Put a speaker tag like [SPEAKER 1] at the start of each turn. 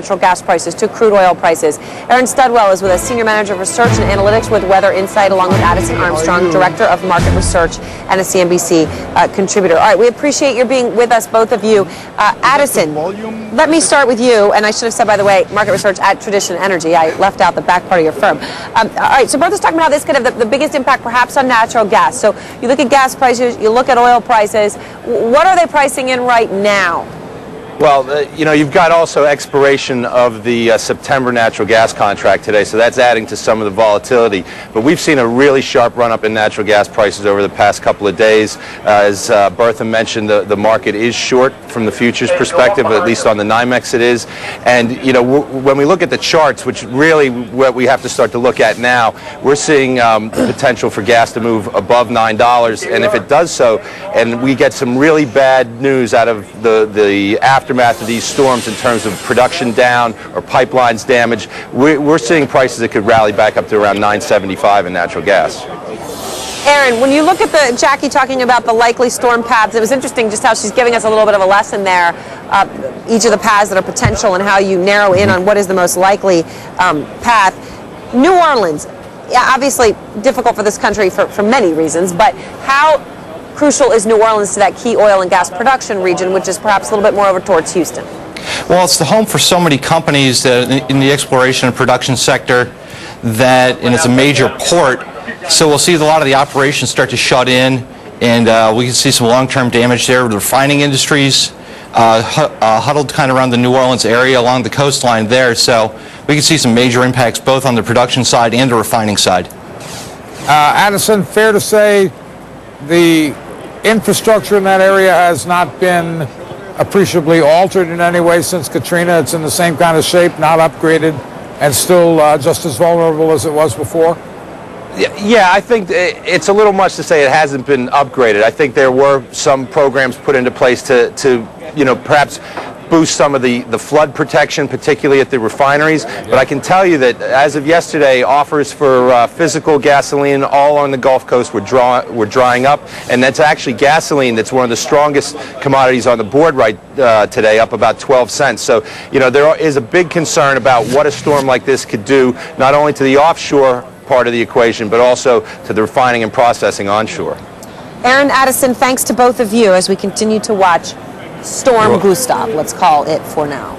[SPEAKER 1] Natural gas prices to crude oil prices. Aaron Studwell is with us, Senior Manager of Research and Analytics with Weather Insight, along with Addison Armstrong, Director of Market Research and a CNBC contributor. All right, we appreciate your being with us, both of you. Addison, let me start with you, and I should have said, by the way, Market Research at Tradition Energy. I left out the back part of your firm. All right, so both us talking about this kind of the biggest impact perhaps on natural gas. So you look at gas prices, you look at oil prices. What are they pricing in right now?
[SPEAKER 2] Well, you know, you've got also expiration of the September natural gas contract today, so that's adding to some of the volatility. But we've seen a really sharp run-up in natural gas prices over the past couple of days. As Bertha mentioned, the market is short from the futures perspective, at least on the NYMEX it is. And, you know, when we look at the charts, which really what we have to start to look at now, we're seeing the potential for gas to move above $9. And if it does so, and we get some really bad news out of the aftermath of these storms in terms of production down or pipelines damaged, we're seeing prices that could rally back up to around $9.75 in natural gas.
[SPEAKER 1] Aaron, when you look at Jackie talking about the likely storm paths, it was interesting just how she's giving us a little bit of a lesson there, each of the paths that are potential and how you narrow in on what is the most likely path. New Orleans, yeah, obviously difficult for this country for many reasons, but how crucial is New Orleans to that key oil and gas production region, which is perhaps a little bit more over towards Houston?
[SPEAKER 3] Well, it's the home for so many companies that in the exploration and production sector, and it's a major port. So we'll see a lot of the operations start to shut in, and we can see some long-term damage there. The refining industries huddled kind of around the New Orleans area along the coastline there. So we can see some major impacts both on the production side and the refining side.
[SPEAKER 4] Addison, fair to say the infrastructure in that area has not been appreciably altered in any way since Katrina. It's in the same kind of shape, not upgraded, and still just as vulnerable as it was before?
[SPEAKER 2] Yeah, I think it's a little much to say it hasn't been upgraded. I think there were some programs put into place to you know, perhaps boost some of the flood protection, particularly at the refineries. But I can tell you that as of yesterday, offers for physical gasoline all on the Gulf Coast were drying up, and that's actually gasoline that's one of the strongest commodities on the board right today, up about 12 cents. So, you know, there is a big concern about what a storm like this could do, not only to the offshore part of the equation, but also to the refining and processing onshore.
[SPEAKER 1] Aaron, Addison, thanks to both of you as we continue to watch Storm Gustav, let's call it for now.